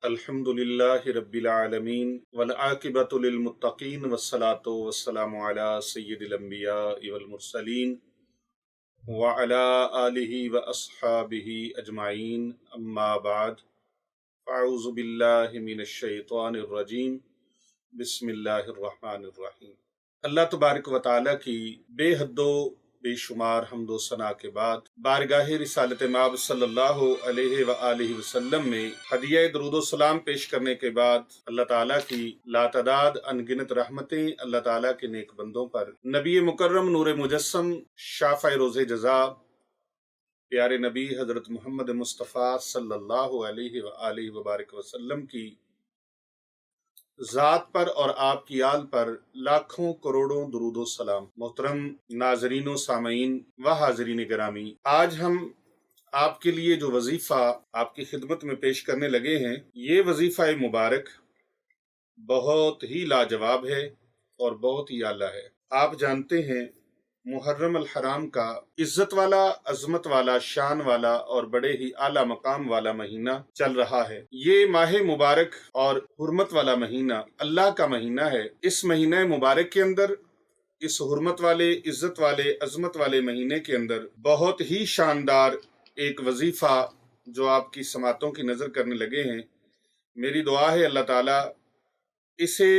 अल्हम्दुलिल्लाहि रब्बिल आलमीन वल आकिबतु लिल मुत्तकीन वस्सलातु वस्सलामु अला सय्यिदिल अंबियाइ वल मुरसलीन व अला आलिहि व अस्हाबिहि अजमाइन अम्मा बाद फ़अऊज़ु बिल्लाहि मिनश शैतानिर रजीम बिस्मिल्लाहिर रहमानिर रहीम। अल्लाह तबारक व तआला की बेहद्दो बेशुमार हम्दो सना के बाद बारगाह रिसालत माब सल्लल्लाहु अलैहि व आलिहि वसल्लम में हदिया दरूद सलाम पेश करने के बाद अल्लाह ताला की लातदाद अनगिनत रहमतें अल्लाह ताला के नेक बंदों पर नबी मुकर्रम नूर मुजस्सम शाफ़ा रोज़े जज़ा प्यारे नबी हज़रत मोहम्मद मुस्तफ़ा सल्लल्लाहु अलैहि व आलिहि व बारिक वसल्लम की ज़ात पर और आपकी आल पर लाखों करोड़ों दुरूदो सलाम। मोहतरम नाजरीन सामीन व हाजरीन गिरामी, आज हम आपके लिए जो वजीफ़ा आपकी खिदमत में पेश करने लगे हैं, ये वजीफ़ा मुबारक बहुत ही लाजवाब है और बहुत ही आला है। आप जानते हैं मुहर्रम अल हराम का इज्जत वाला, अजमत वाला, शान वाला और बड़े ही आला मकाम वाला महीना चल रहा है। ये माह मुबारक और हुर्मत वाला महीना अल्लाह का महीना है। इस महीने मुबारक के अंदर, इस हुर्मत वाले, इज्जत वाले, अजमत वाले महीने के अंदर बहुत ही शानदार एक वजीफा जो आपकी समातों की नजर करने लगे हैं, मेरी दुआ है अल्लाह ताला इसे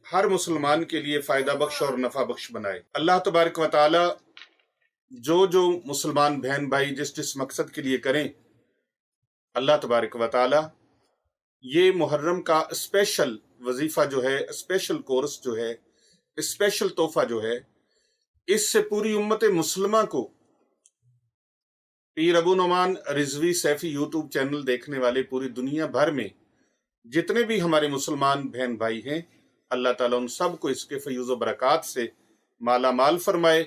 हर मुसलमान के लिए फायदा बख्श और नफा बख्श बनाए। अल्लाह तबारक व तआला जो मुसलमान बहन भाई जिस मकसद के लिए करें, अल्लाह तबारक व तआला ये मुहर्रम का स्पेशल वजीफा जो है, स्पेशल कोर्स जो है, स्पेशल तोहफा जो है, इससे पूरी उम्मत मुसलमा को पीर अबू नुमान रिजवी सैफी यूट्यूब चैनल देखने वाले पूरी दुनिया भर में जितने भी हमारे मुसलमान बहन भाई हैं, अल्लाह ताला उन सब को इसके फयूज़ बरक़ात से माला माल फरमाए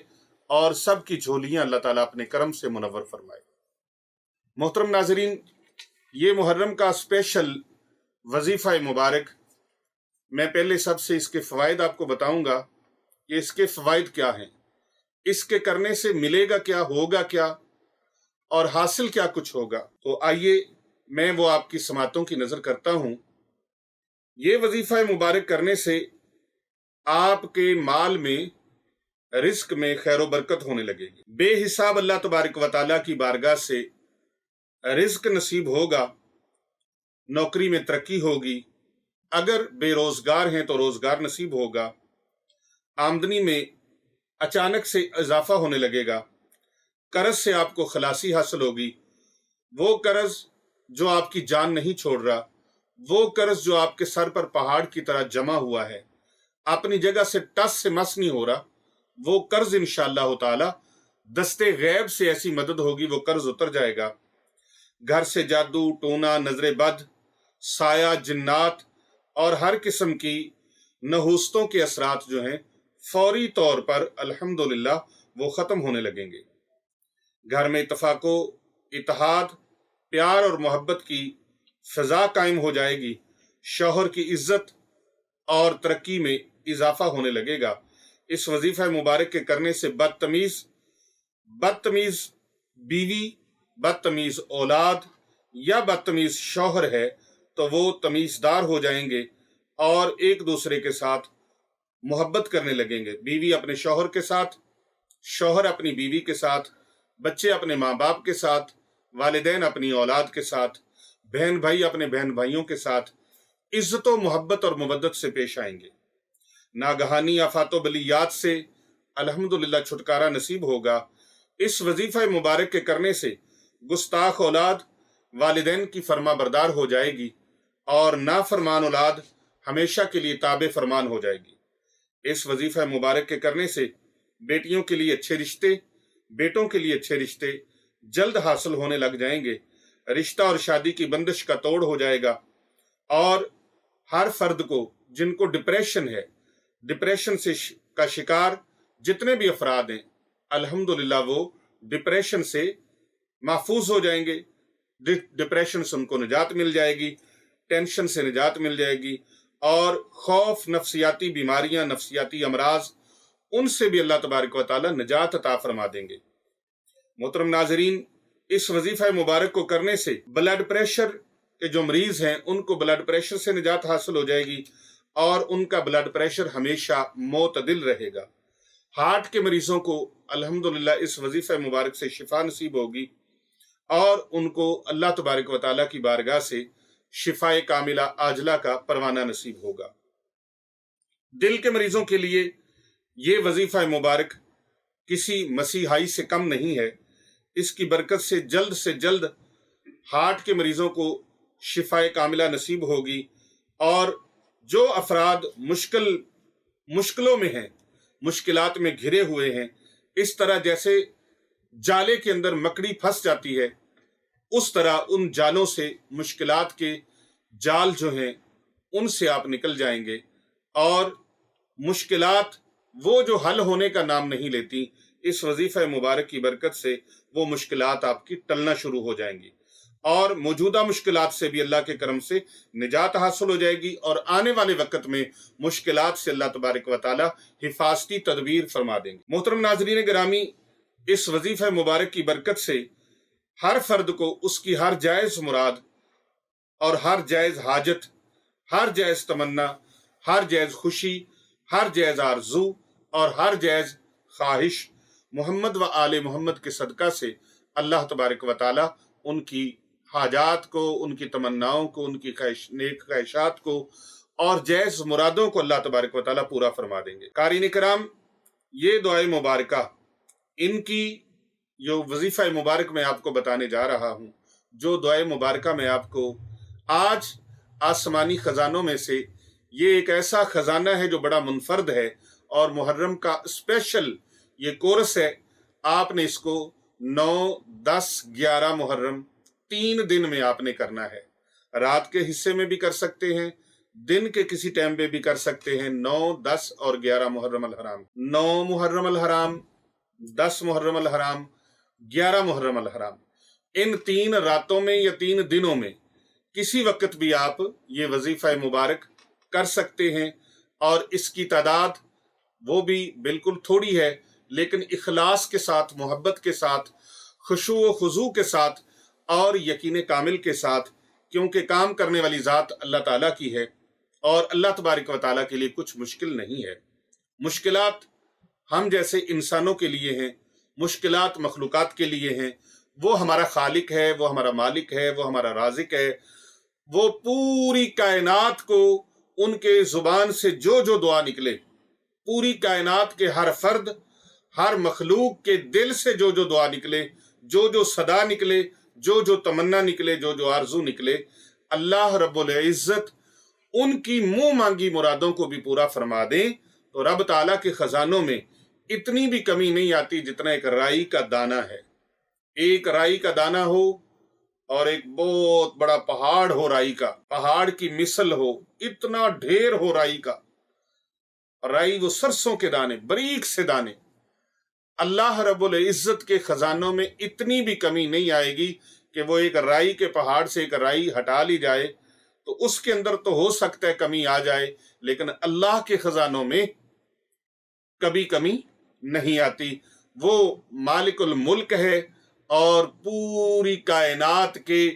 और सब की झोलियां अल्लाह ताला अपने करम से मुनव्वर फरमाए। मोहतरम नाजरीन, ये मुहर्रम का स्पेशल वजीफ़ा मुबारक, मैं पहले सबसे इसके फ़वाइद आपको बताऊंगा कि इसके फ़वाइद क्या हैं, इसके करने से मिलेगा क्या, होगा क्या और हासिल क्या कुछ होगा। तो आइए मैं वो आपकी समातों की नज़र करता हूँ। ये वजीफ़ा मुबारक करने से आपके माल में, रिस्क में खैर व बरकत होने लगेगी। बेहिसाब अल्लाह तबारक व तआला की बारगाह से रिस्क नसीब होगा, नौकरी में तरक्की होगी, अगर बेरोजगार हैं तो रोजगार नसीब होगा, आमदनी में अचानक से इजाफा होने लगेगा, कर्ज से आपको खलासी हासिल होगी, वो कर्ज जो आपकी जान नहीं छोड़ रहा, वो कर्ज जो आपके सर पर पहाड़ की तरह जमा हुआ है, अपनी जगह से टस से मस नहीं हो रहा, वो कर्ज इंशाअल्लाह ताला दस्ते गैब से ऐसी मदद होगी, वो कर्ज उतर जाएगा। घर से जादू टोना, नजरे बद, साया, जिन्नात और हर किस्म की नहुस्तों के असरात जो हैं, फौरी तौर पर अल्हम्दुलिल्लाह वो खत्म होने लगेंगे। घर में इत्तफाको, इत्तेहाद, प्यार और मोहब्बत की फिजा कायम हो जाएगी। शौहर की इज्जत और तरक्की में इजाफा होने लगेगा। इस वजीफा मुबारक के करने से बदतमीज बीवी, बदतमीज औलाद या बदतमीज शौहर है तो वो तमीजदार हो जाएंगे और एक दूसरे के साथ मोहब्बत करने लगेंगे। बीवी अपने शौहर के साथ, शौहर अपनी बीवी के साथ, बच्चे अपने माँ बाप के साथ, वालिदैन अपनी औलाद के साथ, बहन भाई अपने बहन भाइयों के साथ इज्जत व मोहब्बत और मुवद्दत से पेश आएंगे। नागहानी आफातो बलियात से अल्हम्दुलिल्लाह छुटकारा नसीब होगा। इस वजीफा मुबारक के करने से गुस्ताख औलाद वालिदैन की फरमा बरदार हो जाएगी और नाफरमान औलाद हमेशा के लिए ताबे फरमान हो जाएगी। इस वजीफा मुबारक के करने से बेटियों के लिए अच्छे रिश्ते, बेटों के लिए अच्छे रिश्ते जल्द हासिल होने लग जाएंगे। रिश्ता और शादी की बंदिश का तोड़ हो जाएगा और हर फर्द को जिनको डिप्रेशन है, डिप्रेशन से का शिकार जितने भी अफराद हैं, अल्हम्दुलिल्लाह वो डिप्रेशन से महफूज हो जाएंगे। डिप्रेशन से उनको निजात मिल जाएगी, टेंशन से निजात मिल जाएगी और खौफ, नफ्सियाती बीमारियां, नफ्सियाती अमराज, उनसे भी अल्लाह तबारक व तआला निजात अता फरमा देंगे। मोहतरम नाजरीन, इस वजीफा मुबारक को करने से ब्लड प्रेशर کہ जो मरीज हैं उनको ब्लड प्रेशर से निजात हासिल हो जाएगी और उनका ब्लड प्रेशर हमेशा मोतदिल रहेगा। हार्ट के मरीजों को अल्हम्दुलिल्लाह इस वजीफा मुबारक से शिफा नसीब होगी और उनको अल्लाह तबारक व तआला की बारगाह से शिफाए कामिला आजला का परवाना नसीब होगा। दिल के मरीजों के लिए ये वजीफा मुबारक किसी मसीहाई से कम नहीं है। इसकी बरकत से जल्द हार्ट के मरीजों को शिफाए कामिला नसीब होगी और जो अफराद मुश्किलों में हैं, मुश्किलात में घिरे हुए हैं, इस तरह जैसे जाले के अंदर मकड़ी फंस जाती है, उस तरह उन जालों से, मुश्किलात के जाल जो हैं उनसे आप निकल जाएंगे और मुश्किलात वो जो हल होने का नाम नहीं लेती, इस वजीफा मुबारक की बरकत से वो मुश्किलात आपकी टलना शुरू हो जाएंगी और मौजूदा मुश्किलात से भी अल्लाह के करम से निजात हासिल हो जाएगी और आने वाले वक्त में मुश्किलात से अल्लाह तबारक व तआला हिफाजती तदबीर फरमा देंगे। मोहतरम नाज़रीन गिरामी, इस वजीफा मुबारक की बरकत से हर फर्द को उसकी हर जायज़ मुराद और हर जायज़ हाजत, हर जायज़ तमन्ना, हर जायज़ खुशी, हर जायज़ आरजू और हर जायज़ ख्वाहिश मोहम्मद व आले मोहम्मद के सदका से अल्लाह तबारक व तआला उनकी हाजात को, उनकी तमन्नाओं को, उनकी नेक ख्वाहिशात को और जायज़ मुरादों को अल्लाह तबारक व तआला पूरा फरमा देंगे। क़ारीन किराम, ये दुआए मुबारका, इनकी जो वजीफ़ा मुबारक मैं आपको बताने जा रहा हूँ, जो दुआए मुबारका मैं आपको आज आसमानी ख़जानों में से, ये एक ऐसा ख़जाना है जो बड़ा मुनफर्द है और मुहर्रम का स्पेशल ये कोर्स है। आपने इसको 9, 10, 11 मुहर्रम 3 दिन में आपने करना है। रात के हिस्से में भी कर सकते हैं, दिन के किसी टाइम पे भी कर सकते हैं। 9, 10 और 11 मुहर्रम अल हराम, 9 मुहर्रम अल हराम, 10 मुहर्रम अल हराम, 11 मुहर्रम अल हराम, इन 3 रातों में या 3 दिनों में किसी वक्त भी आप ये वजीफा मुबारक कर सकते हैं और इसकी तादाद वो भी बिल्कुल थोड़ी है, लेकिन इखलास के साथ, मोहब्बत के साथ, खुशू व खुजू के साथ और यकीन कामिल के साथ, क्योंकि काम करने वाली ज़ात अल्लाह ताला की है और अल्लाह तबारक व तआला के लिए कुछ मुश्किल नहीं है। मुश्किलात हम जैसे इंसानों के लिए हैं, मुश्किलात मखलूकात के लिए हैं। वो हमारा खालिक है, वो हमारा मालिक है, वो हमारा राज़िक है। वो पूरी कायनात को उनके ज़ुबान से जो जो दुआ निकले, पूरी कायनात के हर फर्द, हर मखलूक के दिल से जो जो दुआ निकले, जो जो सदा निकले, जो जो तमन्ना निकले, जो जो आरजू निकले, अल्लाह रब्बुल इज़्ज़त उनकी मुंह मांगी मुरादों को भी पूरा फरमा दें तो रब ताला के खजानों में इतनी भी कमी नहीं आती जितना एक राई का दाना है। एक राई का दाना हो और एक बहुत बड़ा पहाड़ हो राई का, पहाड़ की मिसल हो, इतना ढेर हो राई का। राई वो सरसों के दाने, बारीक से दाने। अल्लाह रब्बुल इज़्ज़त के खजानों में इतनी भी कमी नहीं आएगी कि वो एक राई के पहाड़ से एक राई हटा ली जाए तो उसके अंदर तो हो सकता है कमी आ जाए, लेकिन अल्लाह के खजानों में कभी कमी नहीं आती। वो मालिकुल मुल्क है और पूरी कायनात के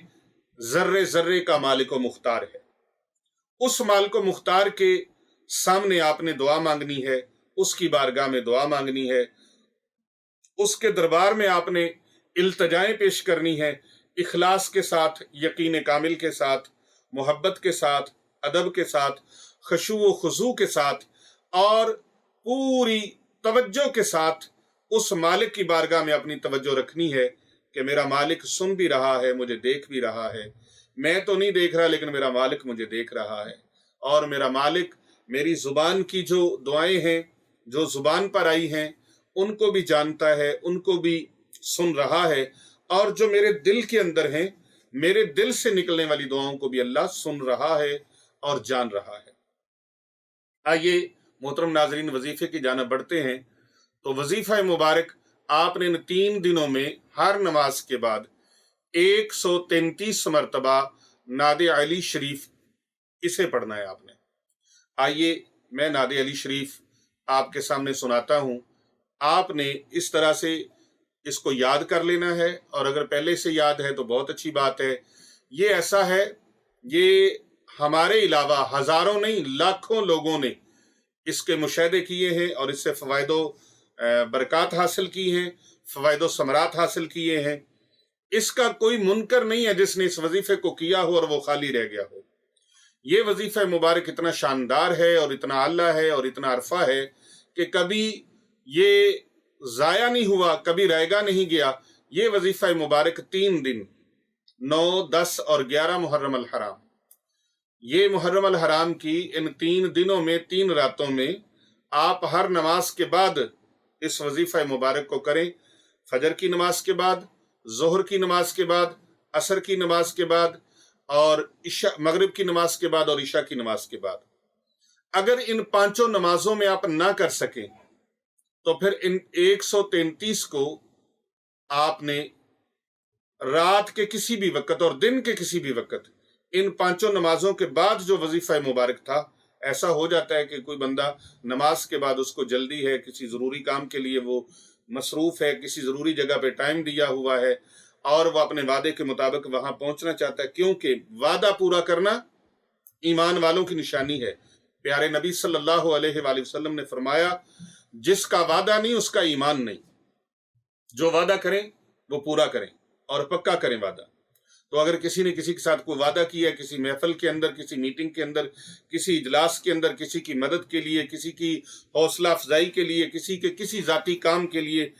जर्रे जर्रे का मालिक व मुख्तार है। उस मालिक व मुख्तार के सामने आपने दुआ मांगनी है, उसकी बारगाह में दुआ मांगनी है, उसके दरबार में आपने इल्तजाएं पेश करनी है, इखलास के साथ, यकीन कामिल के साथ, मोहब्बत के साथ, अदब के साथ, खुशू व खुजू के साथ और पूरी तवज्जो के साथ उस मालिक की बारगाह में अपनी तवज्जो रखनी है कि मेरा मालिक सुन भी रहा है, मुझे देख भी रहा है। मैं तो नहीं देख रहा लेकिन मेरा मालिक मुझे देख रहा है और मेरा मालिक मेरी जुबान की जो दुआएं हैं, जो जुबान पर आई हैं, उनको भी जानता है, उनको भी सुन रहा है और जो मेरे दिल के अंदर हैं, मेरे दिल से निकलने वाली दुआओं को भी अल्लाह सुन रहा है और जान रहा है। आइए मोहतरम नाजरीन, वजीफे की जानिब बढ़ते हैं। तो वजीफा मुबारक आपने इन 3 दिनों में हर नमाज के बाद 133 मरतबा नादे अली शरीफ इसे पढ़ना है आपने। आइए मैं नादे अली शरीफ आपके सामने सुनाता हूँ। आपने इस तरह से इसको याद कर लेना है और अगर पहले से याद है तो बहुत अच्छी बात है। ये ऐसा है ये हमारे अलावा हजारों नहीं लाखों लोगों ने इसके मुशाहदे किए हैं और इससे फ़वाइदो बरक़ात हासिल की हैं, फ़वाइदो समरात हासिल किए हैं। इसका कोई मुनकर नहीं है जिसने इस वजीफे को किया हो और वो खाली रह गया हो। ये वजीफा मुबारक इतना शानदार है और इतना आला है और इतना अरफा है कि कभी ये ज़ाया नहीं हुआ, कभी रहेगा नहीं गया। ये वजीफा मुबारक 3 दिन 9, 10 और 11 मुहर्रम अल हराम, ये मुहर्रम अल हराम की इन 3 दिनों में 3 रातों में आप हर नमाज के बाद इस वजीफा मुबारक को करें। फजर की नमाज के बाद, जोहर की नमाज के बाद, असर की नमाज के बाद और इशा मगरिब की नमाज के बाद और इशा की नमाज के बाद। अगर इन 5 नमाजों में आप ना कर सकें तो फिर इन 133 को आपने रात के किसी भी वक्त और दिन के किसी भी वक्त इन 5 नमाजों के बाद जो वजीफा मुबारक था, ऐसा हो जाता है कि कोई बंदा नमाज के बाद उसको जल्दी है, किसी ज़रूरी काम के लिए वो मसरूफ़ है, किसी ज़रूरी जगह पे टाइम दिया हुआ है और वह अपने वादे के मुताबिक वहां पहुंचना चाहता है, क्योंकि वादा पूरा करना ईमान वालों की निशानी है। प्यारे नबी सल्लल्लाहु अलैहि वसल्लम ने फरमाया, जिसका वादा नहीं उसका ईमान नहीं। जो वादा करें वो पूरा करें और पक्का करें वादा। तो अगर किसी ने किसी के साथ कोई वादा किया, किसी महफिल के अंदर, किसी मीटिंग के अंदर, किसी इजलास के अंदर, किसी की मदद के लिए, किसी की हौसला अफजाई के लिए, किसी के किसी जाती काम के लिए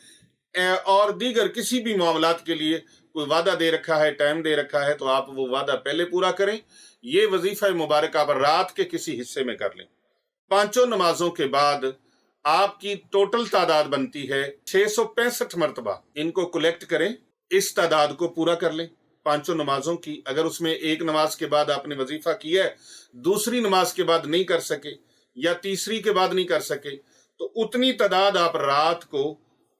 और दीगर किसी भी मामलात के लिए कोई वादा दे रखा है, टाइम दे रखा है, तो आप वो वादा पहले पूरा करें। ये वजीफा मुबारक आप रात के किसी हिस्से में कर लें। 5 नमाजों के बाद आपकी टोटल तादाद बनती है 665 मरतबा। इनको कलेक्ट करें, इस तादाद को पूरा कर लें 5 नमाजों की। अगर उसमें एक नमाज के बाद आपने वजीफा किया है, दूसरी नमाज के बाद नहीं कर सके या तीसरी के बाद नहीं कर सके, तो उतनी तादाद आप रात को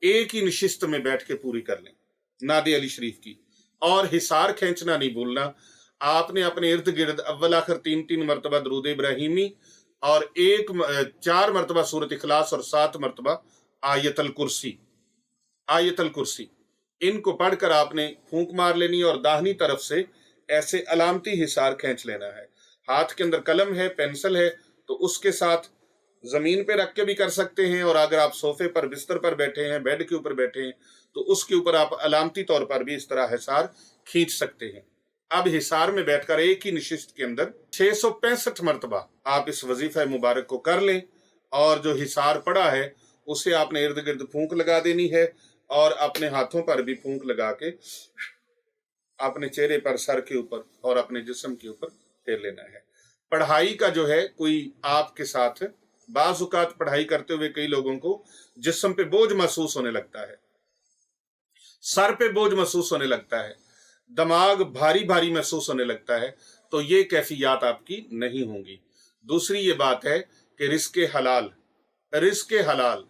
एक ही नशिस्त में बैठ के पूरी कर लें नादे अली शरीफ की। और हिसार खींचना नहीं भूलना। आपने अपने इर्द गिर्द अव्वल आखिर 3-3 मरतबा दरूद इब्राहिमी और 4 मरतबा सूरत इखलास और 7 मरतबा आयतल कुर्सी इनको पढ़कर आपने फूंक मार लेनी और दाहिनी तरफ से ऐसे अलामती हिसार खींच लेना है। हाथ के अंदर कलम है, पेंसिल है, तो उसके साथ जमीन पे रख के भी कर सकते हैं, और अगर आप सोफे पर बिस्तर पर बैठे हैं, बेड के ऊपर बैठे हैं, तो उसके ऊपर आप अलामती तौर पर भी इस तरह हिसार खींच सकते हैं। अब हिसार में बैठकर एक ही नशिस्त के अंदर 665 मरतबा आप इस वजीफा मुबारक को कर लें, और जो हिसार पड़ा है उसे आपने इर्द गिर्द फूंक लगा देनी है और अपने हाथों पर भी फूंक लगा के अपने चेहरे पर, सर के ऊपर और अपने जिस्म के ऊपर फेर लेना है। पढ़ाई का जो है, कोई आपके साथ बाज़ औक़ात पढ़ाई करते हुए कई लोगों को जिस्म पे बोझ महसूस होने लगता है, सर पे बोझ महसूस होने लगता है, दिमाग भारी भारी महसूस होने लगता है, तो ये कैफियत आपकी नहीं होंगी। दूसरी ये बात है कि रिस्क हलाल,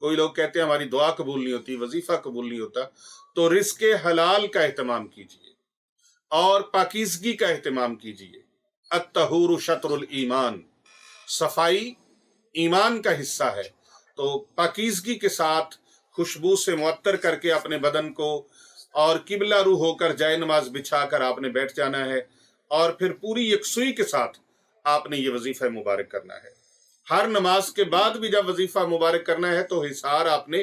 कोई लोग कहते हैं हमारी दुआ कबूल नहीं होती, वजीफा कबूल नहीं होता, तो रिस्क हलाल का एहतमाम कीजिए और पाकीज़गी का एहतमाम कीजिए। अत्तहूरु शत्रुल ईमान, सफाई ईमान का हिस्सा है, तो पाकीज़गी के साथ खुशबू से मुअत्तर करके अपने बदन को और किबला रू होकर जाए नमाज बिछा कर आपने बैठ जाना है, और फिर पूरी यकसुई के साथ आपने ये वजीफा मुबारक करना है। हर नमाज के बाद भी जब वजीफा मुबारक करना है तो हिसार आपने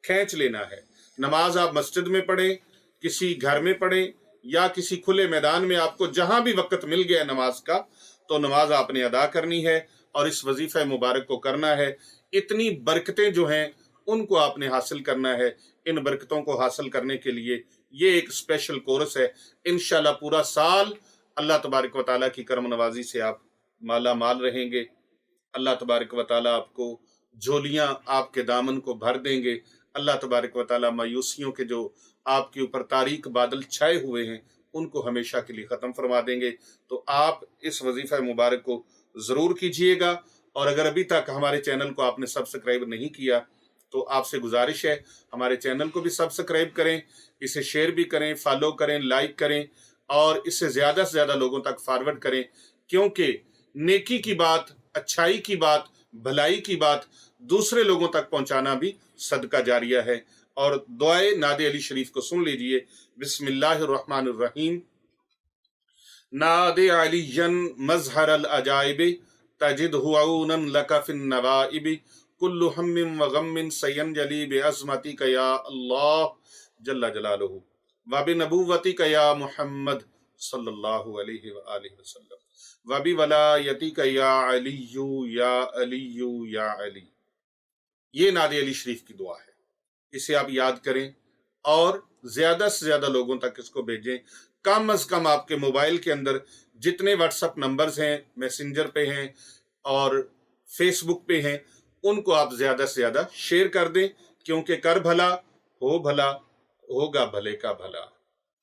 खींच लेना है। नमाज आप मस्जिद में पढ़ें, किसी घर में पढ़ें या किसी खुले मैदान में, आपको जहां भी वक्त मिल गया नमाज का, तो नमाज आपने अदा करनी है और इस वजीफा मुबारक को करना है। इतनी बरकतें जो हैं उनको आपने हासिल करना है। इन बरकतों को हासिल करने के लिए ये एक स्पेशल कोर्स है। इंशाल्लाह पूरा साल अल्लाह तबारक व तआला की करम नवाजी से आप माला माल रहेंगे। अल्लाह तबारक व तआला आपको झोलियां आपके दामन को भर देंगे। अल्लाह तबारक व तआला मायूसियों के जो आपके ऊपर तारीक बादल छाए हुए हैं उनको हमेशा के लिए ख़त्म फरमा देंगे। तो आप इस वजीफा मुबारक को ज़रूर कीजिएगा, और अगर अभी तक हमारे चैनल को आपने सब्सक्राइब नहीं किया तो आपसे गुजारिश है हमारे चैनल को भी सब्सक्राइब करें, इसे शेयर भी करें, फॉलो करें, लाइक करें और इससे ज़्यादा से ज़्यादा लोगों तक फॉरवर्ड करें, क्योंकि नेकी की बात, अच्छाई की बात, भलाई की बात दूसरे लोगों तक पहुंचाना भी सदका जारिया है। और दुआए नादे अली शरीफ को सुन लीजिए। बिस्मिल्लाहिर्रहमानिर्रहीम। नादे अलियन मजहर अल अजाइब तजिदहु औनन लका फिन नवाइब कुल्लु हम्मिन व गम्मिन सयंजली बिअज़मतिक या अल्लाह जल्ला जलालुहु व बिनबुव्वतिक या मुहम्मद सल्लल्लाहु अलैहि व आलिहि वसल्लम व बिवलायतिक या अलिय्यु या अलिय्यु या अली। ये नादे अली शरीफ की दुआ है, इसे आप याद करें और ज्यादा से ज्यादा लोगों तक इसको भेजें। कम अज कम आपके मोबाइल के अंदर जितने व्हाट्सएप नंबर्स हैं, मैसेंजर पे हैं और फेसबुक पे हैं, उनको आप ज्यादा से ज्यादा शेयर कर दें, क्योंकि कर भला हो भला होगा भले का भला,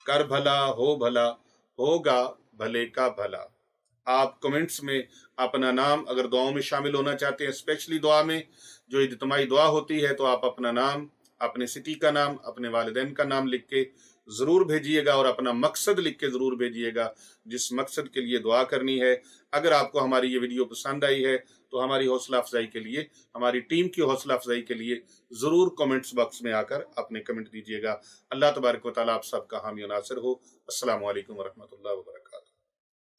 कर भला हो भला होगा भले का भला। आप कमेंट्स में अपना नाम, अगर दुआओं में शामिल होना चाहते हैं, स्पेशली दुआ में जो इज्तिमाई दुआ होती है, तो आप अपना नाम, अपने सिटी का नाम, अपने वालिदैन का नाम लिख के ज़रूर भेजिएगा और अपना मकसद लिख के ज़रूर भेजिएगा जिस मकसद के लिए दुआ करनी है। अगर आपको हमारी ये वीडियो पसंद आई है तो हमारी हौसला अफजाई के लिए, हमारी टीम की हौसला अफजाई के लिए ज़रूर कमेंट्स बॉक्स में आकर अपने कमेंट दीजिएगा। अल्लाह तबारक व तआला आप सबका हामी नासिर हो। अस्सलामु अलैकुम व रहमतुल्लाहि व बरकातहू।